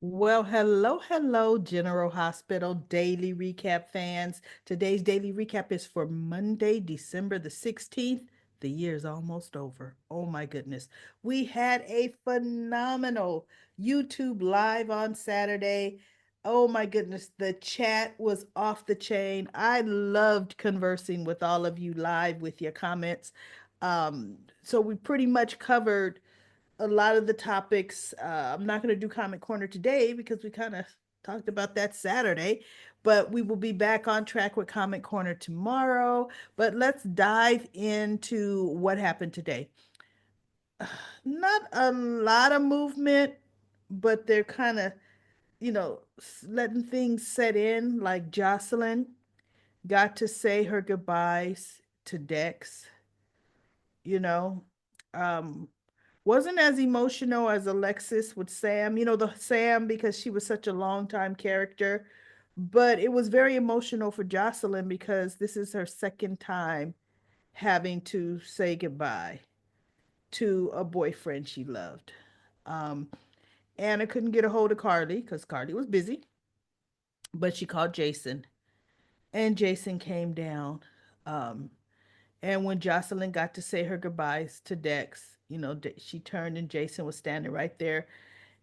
Well, hello, General Hospital Daily Recap fans. Today's daily recap is for Monday, December the 16th. The year's almost over. Oh my goodness. We had a phenomenal YouTube live on Saturday. Oh my goodness. The chat was off the chain. I loved conversing with all of you live with your comments. So we pretty much covered a lot of the topics. I'm not going to do Comment Corner today because we kind of talked about that Saturday, but we will be back on track with Comment Corner tomorrow. But let's dive into what happened today. Not a lot of movement, but they're kind of, letting things set in. Like Jocelyn got to say her goodbyes to Dex, you know. Um, wasn't as emotional as Alexis with Sam, the Sam because she was such a long time character, but it was very emotional for Jocelyn because this is her second time having to say goodbye to a boyfriend she loved. Um, Anna couldn't get a hold of Carly because Carly was busy, but she called Jason, and Jason came down. Um, and when Jocelyn got to say her goodbyes to Dex, she turned and Jason was standing right there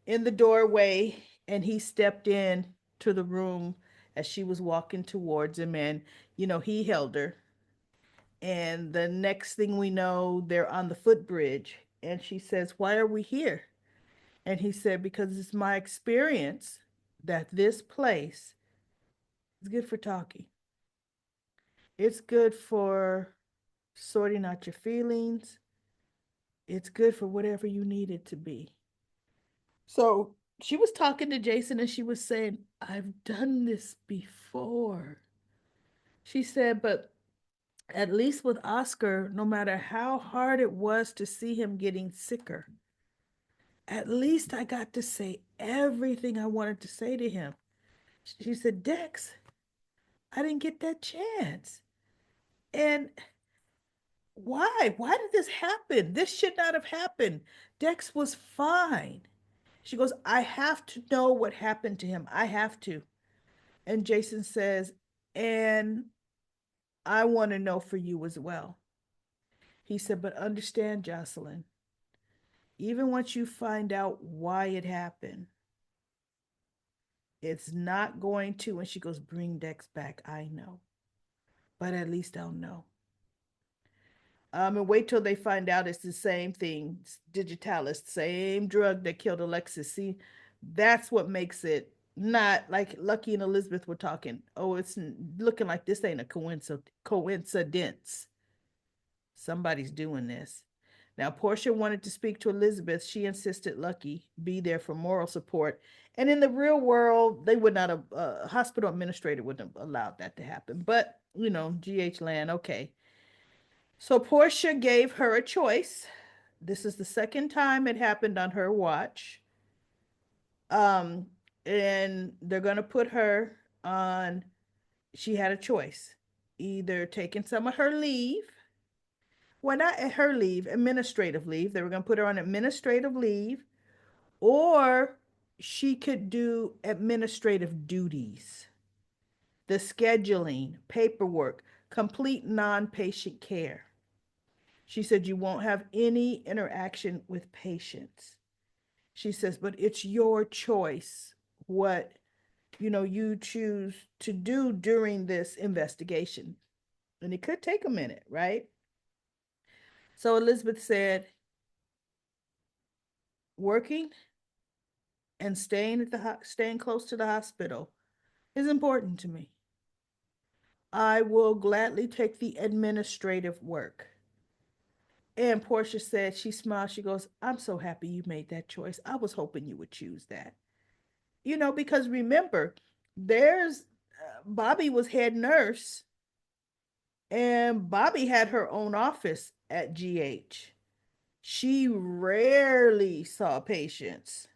in the doorway, and he stepped in to the room as she was walking towards him, and he held her. And the next thing we know, they're on the footbridge, and she says, "Why are we here?" And he said, "Because it's my experience that this place is good for talking. It's good for sorting out your feelings. It's good for whatever you need it to be." So she was talking to Jason and she was saying, "I've done this before." She said, "But at least with Oscar, no matter how hard it was to see him getting sicker, at least I got to say everything I wanted to say to him." She said, "Dex, I didn't get that chance. And why? Why did this happen? This should not have happened. Dex was fine." She goes, "I have to know what happened to him. I have to." And Jason says, "And I want to know for you as well." He said, "But understand, Jocelyn, even once you find out why it happened, it's not going to," and she goes, "bring Dex back. I know, but at least I'll know." And wait till they find out it's the same thing, digitalis, same drug that killed Alexis. See, that's what makes it not like Lucky and Elizabeth were talking. Oh, it's looking like this ain't a coincidence. Somebody's doing this. Now, Portia wanted to speak to Elizabeth. She insisted Lucky be there for moral support. And in the real world, they would not have, hospital administrator wouldn't have allowed that to happen. But, GH land, okay. So Portia gave her a choice. This is the second time it happened on her watch. Um, and they're going to put her on, she had a choice, either taking some of her leave. Well, not at her leave, administrative leave. They were going to put her on administrative leave, or she could do administrative duties, the scheduling, paperwork, complete non patient care. She said, "You won't have any interaction with patients." She says, "But it's your choice what, you choose to do during this investigation." And it could take a minute, right? So Elizabeth said, "Working and staying close to the hospital is important to me. I will gladly take the administrative work." And Portia said, she smiled, she goes, "I'm so happy you made that choice. I was hoping you would choose that." Because remember, there's Bobby was head nurse, and Bobby had her own office at GH. She rarely saw patients.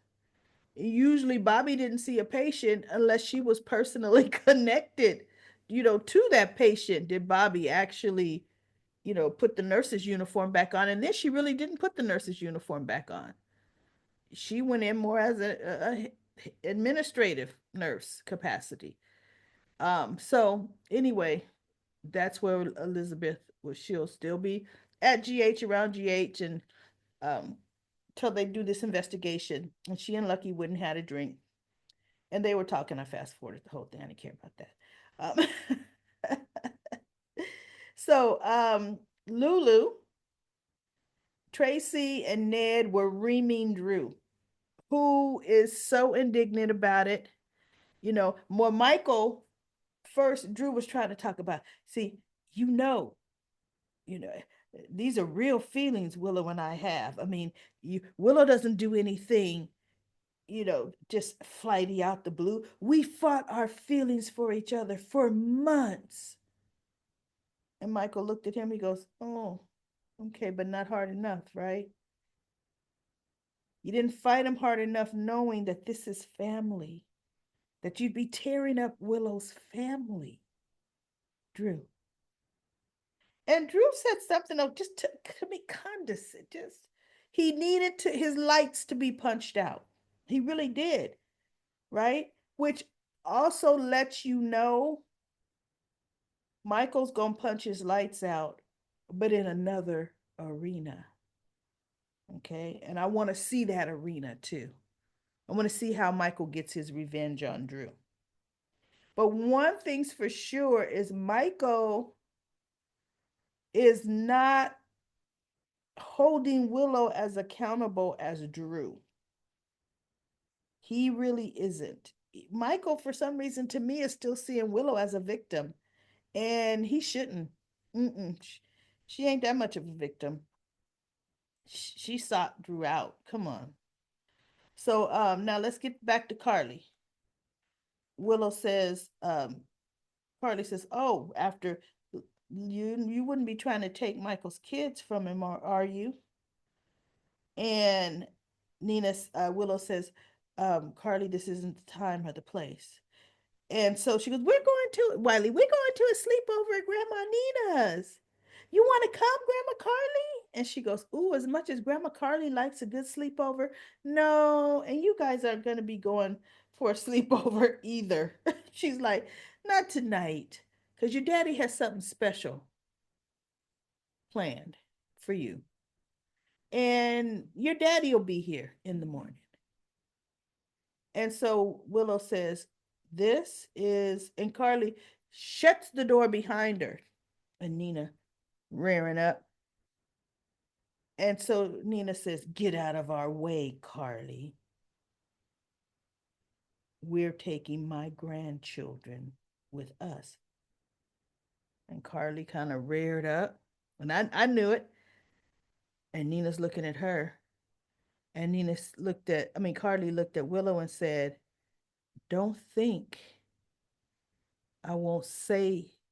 Usually Bobby didn't see a patient unless she was personally connected, to that patient. Did Bobby actually, put the nurse's uniform back on? And then she really didn't put the nurse's uniform back on. She went in more as administrative nurse capacity. So anyway, that's where Elizabeth will she'll still be at GH around GH and um till they do this investigation. And she and Lucky wouldn't had a drink. And they were talking. I fast forwarded the whole thing. I didn't care about that. So Lulu, Tracy, and Ned were reaming Drew, who is so indignant about it. You know, more Michael first, Drew was trying to talk about, see, you know, you know, these are real feelings Willow and I have. I mean, Willow doesn't do anything, just flighty out the blue. We fought our feelings for each other for months. And Michael looked at him. He goes, "Oh, okay, but not hard enough, right? You didn't fight him hard enough knowing that this is family, that you'd be tearing up Willow's family, Drew." And Drew said something just to be condescending. Just he needed his lights to be punched out. He really did, right? Which also lets you know Michael's gonna punch his lights out, but in another arena. Okay, and I want to see that arena too. I want to see how Michael gets his revenge on Drew. But one thing's for sure is Michael is not holding Willow as accountable as Drew. He really isn't. Michael, for some reason, to me, is still seeing Willow as a victim, and he shouldn't. Mm-mm. She ain't that much of a victim. She sought Drew out. Come on. So now let's get back to Carly. Willow says, Carly says, "Oh, after you wouldn't be trying to take Michael's kids from him, are you?" And Willow says, "Carly, this isn't the time or the place." And so she goes, "We're going to Wiley. We're going to a sleepover at Grandma Nina's. You want to come, Grandma Carly?" And she goes, "Ooh, as much as Grandma Carly likes a good sleepover, no. And you guys aren't going to be going for a sleepover either." She's like, "Not tonight, because your daddy has something special planned for you, and your daddy will be here in the morning." And so Willow says, "This is," and Carly shuts the door behind her, and Nina rearing up. And so Nina says, "Get out of our way, Carly. We're taking my grandchildren with us." And Carly kind of reared up, and I knew it. And Nina's looking at her. And Carly looked at Willow and said, "Don't think I won't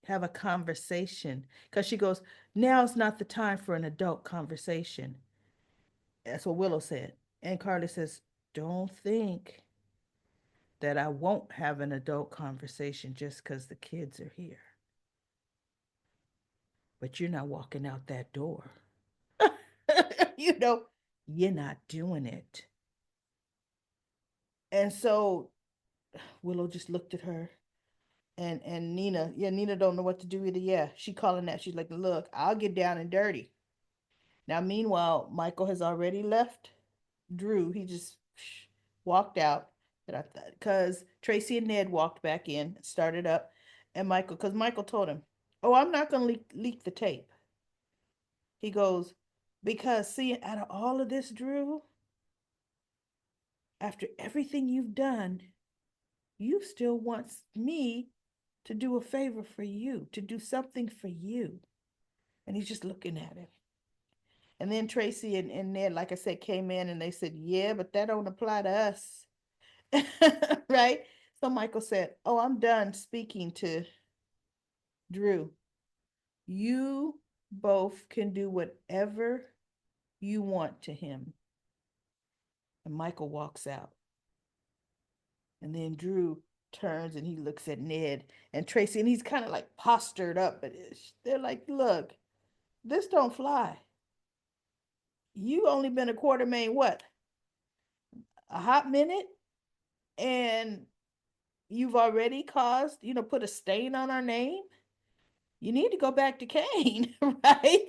have a conversation." Because she goes, "Now's not the time for an adult conversation." That's what Willow said. And Carly says, "Don't think that I won't have an adult conversation just because the kids are here. But you're not walking out that door." you know, you're not doing it. And so Willow just looked at her, and Nina don't know what to do either. Yeah, she calling that. She's like, "Look, I'll get down and dirty." Now, meanwhile, Michael has already left Drew. He just walked out. Because Tracy and Ned walked back in, started up, and because Michael told him, "Oh, I'm not going to leak the tape." He goes, "Because, see, out of all of this, Drew, after everything you've done, you still want me to do a favor for you, to do something for you." And he's just looking at him. And then Tracy and Ned, like I said, came in and they said, "Yeah, but that don't apply to us." Right? So Michael said, "Oh, I'm done speaking to Drew. You both can do whatever you want to him." And Michael walks out. And then Drew turns and he looks at Ned and Tracy, and he's kind of like postured up. But they're like, "Look, this don't fly. You only been a Quartermain what? A hot minute? and you've already caused, put a stain on our name. You need to go back to Cain, right?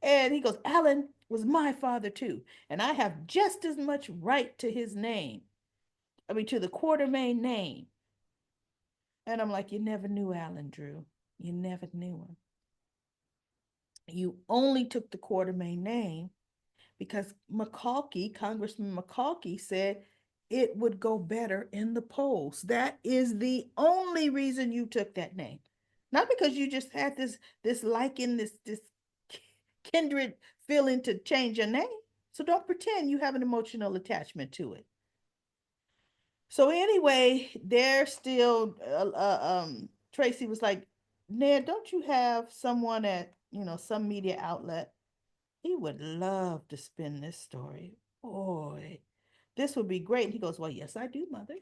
And he goes, Alan was my father too, and I have just as much right to his name. I mean, to the Quartermain name. And I'm like, you never knew Alan, Drew. You never knew him. You only took the Quartermain name because Congressman McCalkey said it would go better in the polls. That is the only reason you took that name. Not because you just had this liking, this kindred feeling to change your name. So don't pretend you have an emotional attachment to it. So anyway, they're still Tracy was like, Ned, don't you have someone at, some media outlet? He would love to spin this story. Boy, this would be great. And he goes, well, yes, I do, mother.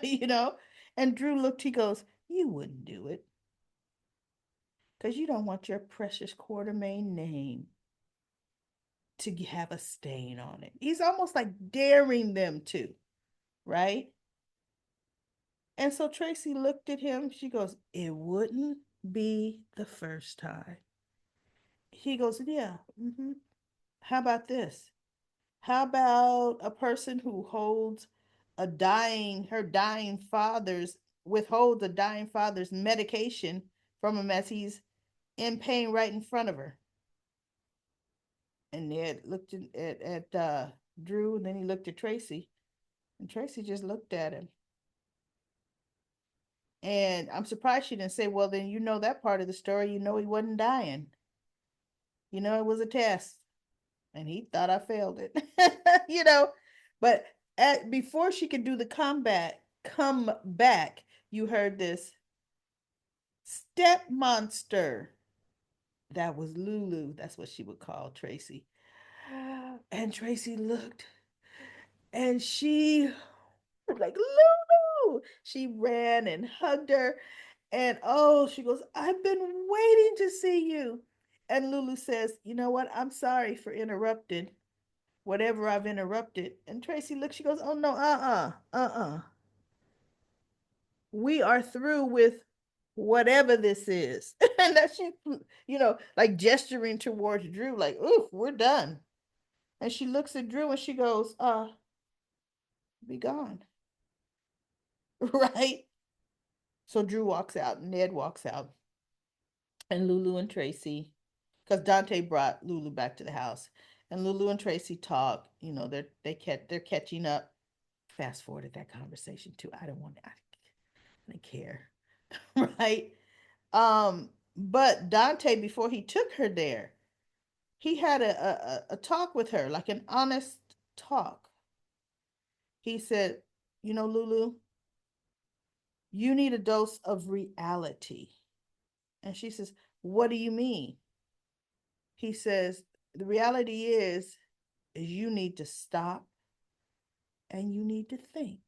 you know? And Drew looked, he goes, you wouldn't do it because you don't want your precious Quartermain name to have a stain on it. He's almost like daring them to, right? And so Tracy looked at him. She goes, it wouldn't be the first time. He goes, yeah. How about this? How about a person who holds her dying father's, withholds a dying father's medication from him as he's in pain right in front of her? And Ned looked at Drew, and then he looked at Tracy, and Tracy just looked at him. And I'm surprised she didn't say, well, then you know that part of the story. You know he wasn't dying. You know it was a test. And he thought I failed it. you know, but before she could do the come back, you heard this step monster. That was Lulu. That's what she would call Tracy. And Tracy looked and she was like, Lulu. She ran and hugged her. And oh, she goes, I've been waiting to see you. And Lulu says, you know what? I'm sorry for interrupting whatever I've interrupted. And Tracy looks, she goes, oh no, we are through with whatever this is. and that she, like gesturing towards Drew, like, ooh, we're done. And she looks at Drew and she goes, be gone. right? So Drew walks out, Ned walks out, and Lulu and Tracy, because Dante brought Lulu back to the house, and Lulu and Tracy talk. They're catching up. Fast forwarded that conversation too. I didn't care, right? But Dante, before he took her there, he had a talk with her, like an honest talk. He said, Lulu, you need a dose of reality. And she says, what do you mean? He says, the reality is you need to stop and you need to think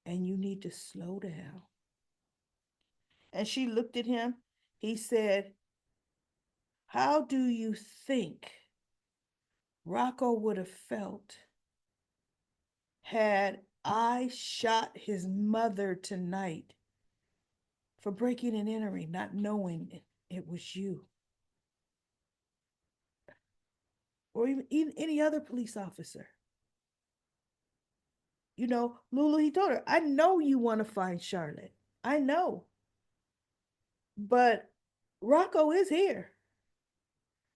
and you need to slow down. And she looked at him. He said, how do you think Rocco would have felt had I shot his mother tonight for breaking and entering, not knowing it was you? Or even any other police officer. Lulu, he told her, I know you want to find Charlotte. I know. But Rocco is here.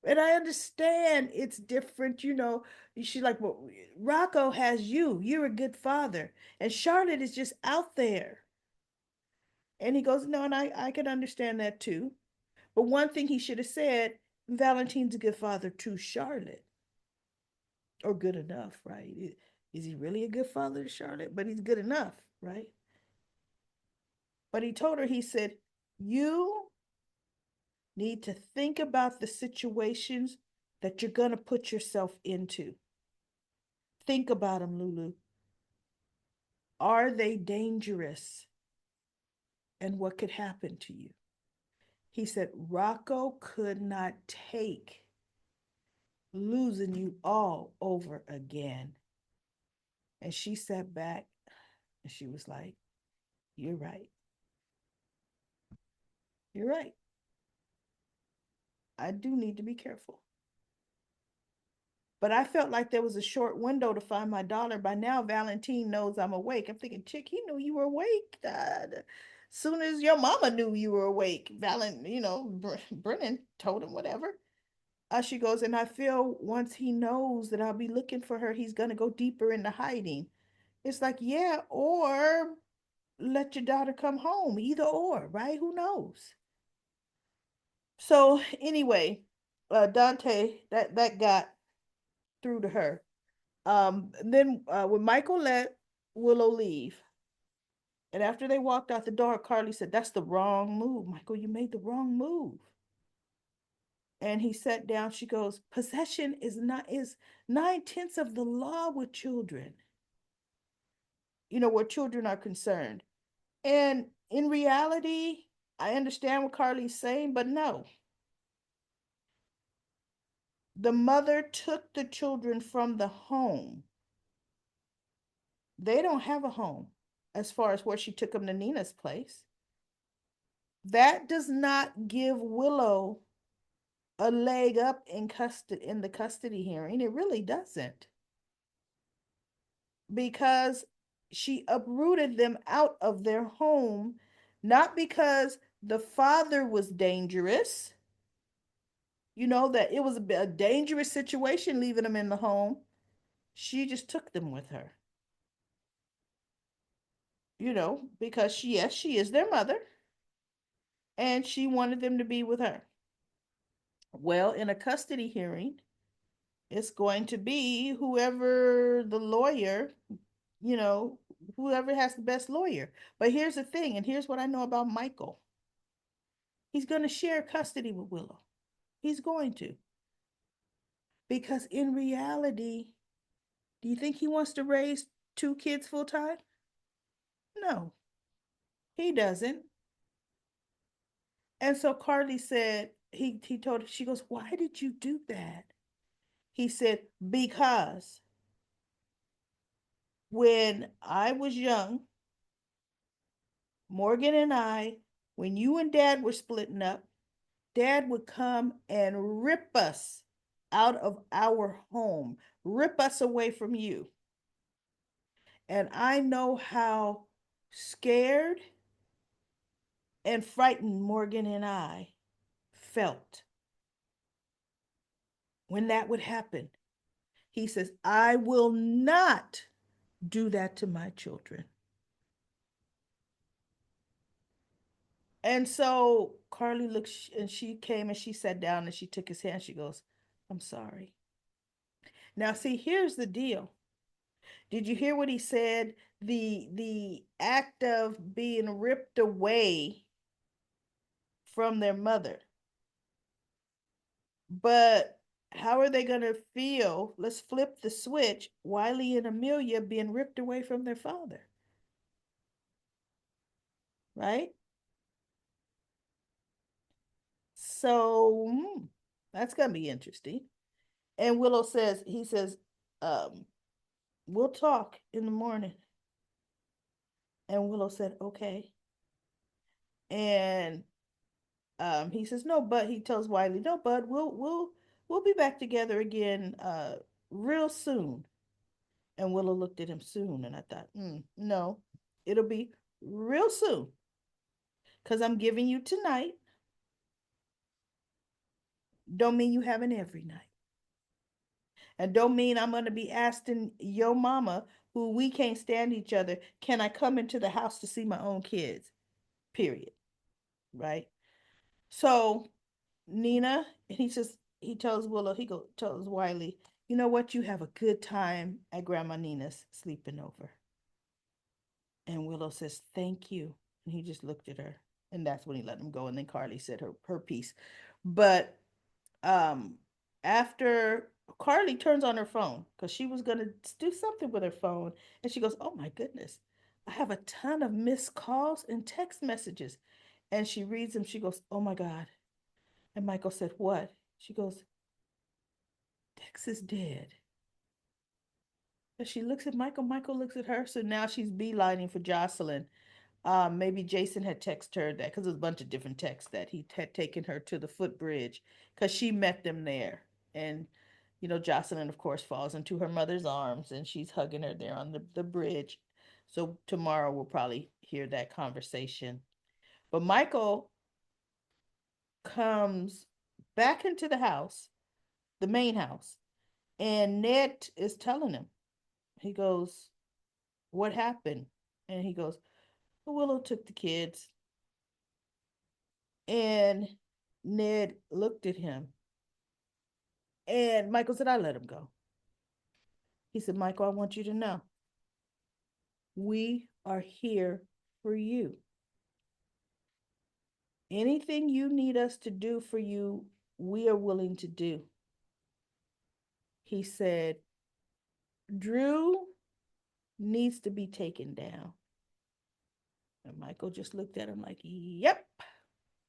And I understand it's different, She's like, well, Rocco has you. You're a good father. And Charlotte is just out there. And he goes, no, and I can understand that too. But one thing he should have said, Valentine's a good father to Charlotte. Or good enough, right? Is he really a good father to Charlotte? But he's good enough, right? But he told her, he said, you need to think about the situations that you're going to put yourself into. Think about them, Lulu. Are they dangerous? And what could happen to you? He said, Rocco could not take losing you all over again. And she sat back and she was like, "You're right. You're right. I do need to be careful." But I felt like there was a short window to find my daughter. By now, Valentine knows I'm awake. I'm thinking, chick, he knew you were awake. Soon as your mama knew you were awake, Brennan told him whatever. She goes, and I feel once he knows that I'll be looking for her, he's going to go deeper into hiding. It's like, yeah, or let your daughter come home, either or, right? Who knows? So anyway, Dante, that got through to her. Then when Michael let Willow leave, and after they walked out the door, Carly said, "That's the wrong move, Michael. You made the wrong move." And he sat down. She goes, "Possession is 9/10 of the law with children. Where children are concerned." And in reality, I understand what Carly's saying, but no, the mother took the children from the home. They don't have a home as far as where she took them to Nina's place. That does not give Willow a leg up in the custody hearing. It really doesn't. Because she uprooted them out of their home, not because the father was dangerous, that it was a dangerous situation leaving them in the home. She just took them with her, because yes, she is their mother and she wanted them to be with her. Well, in a custody hearing, it's going to be whoever the lawyer, you know, whoever has the best lawyer. But here's the thing, and here's what I know about Michael. He's going to share custody with Willow. He's going to. Because in reality, do you think he wants to raise two kids full time? No, he doesn't. And so Carly said, he told her, she goes, "Why did you do that?" He said, "Because when I was young, Morgan and I, when you and Dad were splitting up, Dad would come and rip us out of our home, rip us away from you. And I know how scared and frightened Morgan and I felt when that would happen." He says, "I will not do that to my children." And so Carly looked, and she came and she sat down and she took his hand. She goes, "I'm sorry." Now, see, here's the deal. Did you hear what he said? The act of being ripped away from their mother. But how are they going to feel? Let's flip the switch. Wiley and Amelia being ripped away from their father, right? So that's going to be interesting. And Willow says, he says, um, "We'll talk in the morning." And Willow said, "Okay." And he says, "No, but," he tells Wiley, "No, bud, we'll be back together again real soon." And Willow looked at him, "Soon," and I thought, no, it'll be real soon, because I'm giving you tonight. Don't mean you have it every night. And don't mean I'm going to be asking your mama, who we can't stand each other, can I come into the house to see my own kids? Period. Right? So Nina, he tells Willow, tells Wiley, "You know what? You have a good time at Grandma Nina's sleeping over." And Willow says, "Thank you." And he just looked at her. And that's when he let him go. And then Carly said her piece. But um after Carly turns on her phone, because she was gonna do something with her phone, and she goes, "Oh my goodness, I have a ton of missed calls and text messages." And she reads them. She goes, "Oh my God." And Michael said, "What?" She goes, "Dex is dead." And she looks at Michael. Michael looks at her. So now she's beelining for Jocelyn. Maybe Jason had texted her that because there's a bunch of different texts that he had taken her to the footbridge because she met them there. And, Jocelyn, of course, falls into her mother's arms and she's hugging her there on the bridge. So tomorrow we'll probably hear that conversation. But Michael comes back into the house, the main house, and Ned is telling him, he goes, "What happened?" And he goes, "Willow took the kids." And Ned looked at him. And Michael said, "I let him go." He said, "Michael, I want you to know we are here for you. Anything you need us to do for you, we are willing to do." He said, "Drew needs to be taken down." And Michael just looked at him like, "Yep."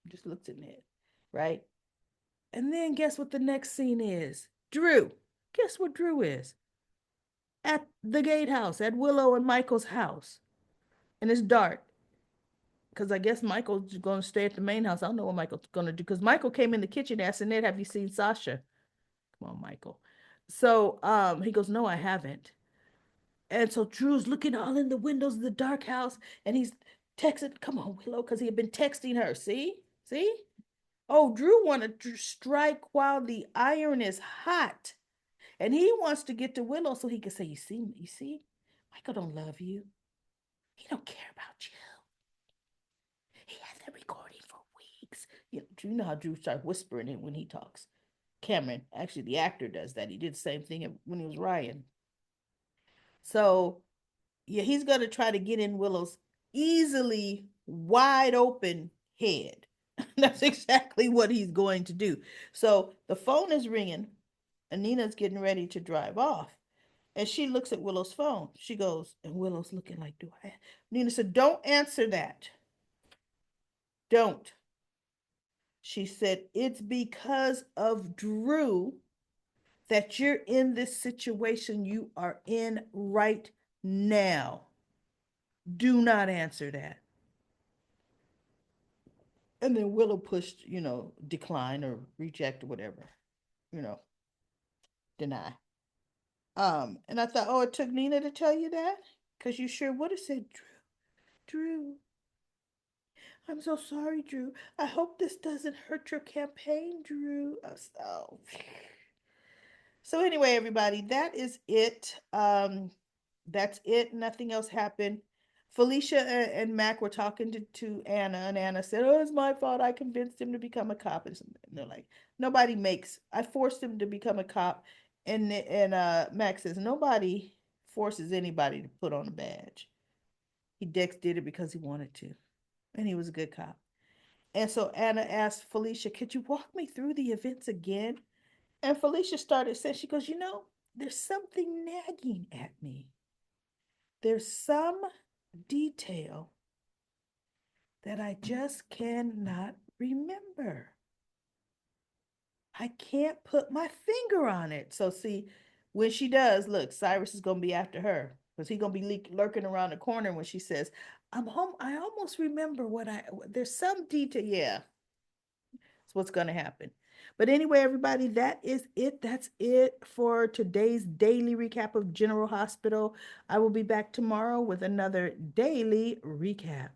Just looked at Ned, right? And then guess what the next scene is? Drew. Guess what Drew is? At the gatehouse, at Willow and Michael's house. And it's dark. Because I guess Michael's going to stay at the main house. I don't know what Michael's going to do. Because Michael came in the kitchen and asked Ned, "Have you seen Sasha?" Come on, Michael. So he goes, "No, I haven't." And so Drew's looking all in the windows of the dark house and he's texting, "Come on, Willow," because he had been texting her. See? See? Oh, Drew wanted to strike while the iron is hot. And he wants to get to Willow so he can say, you see, Michael don't love you. He don't care about you. He has that recording for weeks. You know how Drew starts whispering it when he talks. Cameron, actually, the actor does that. He did the same thing when he was Ryan. So, yeah, he's going to try to get in Willow's easily wide open head. That's exactly what he's going to do. So the phone is ringing, and Nina's getting ready to drive off. And she looks at Willow's phone. She goes, and Willow's looking like, "Do I?" Nina said, "Don't answer that. Don't." She said, "It's because of Drew that you're in this situation you are in right now. Do not answer that." And then Willow pushed, decline or reject or whatever, you know, deny. And I thought, oh, it took Nina to tell you that? Because you sure would have said, Drew, I'm so sorry, Drew. I hope this doesn't hurt your campaign, Drew. Oh. So anyway, everybody, that is it. That's it. Nothing else happened. Felicia and Mac were talking to Anna, and Anna said, "Oh, it's my fault. I convinced him to become a cop." And they're like, "Nobody makes. I forced him to become a cop." And Mac says, "Nobody forces anybody to put on a badge. Dex did it because he wanted to, and he was a good cop." And so Anna asked Felicia, "Could you walk me through the events again?" And Felicia started saying, she goes, "There's something nagging at me. There's some detail that I just cannot remember. I can't put my finger on it." So see, when she does, look, Cyrus is gonna be after her because he's gonna be lurking around the corner when she says, "I'm home. I almost remember there's some detail." Yeah, that's what's gonna happen. But anyway, everybody, that is it. That's it for today's daily recap of General Hospital. I will be back tomorrow with another daily recap.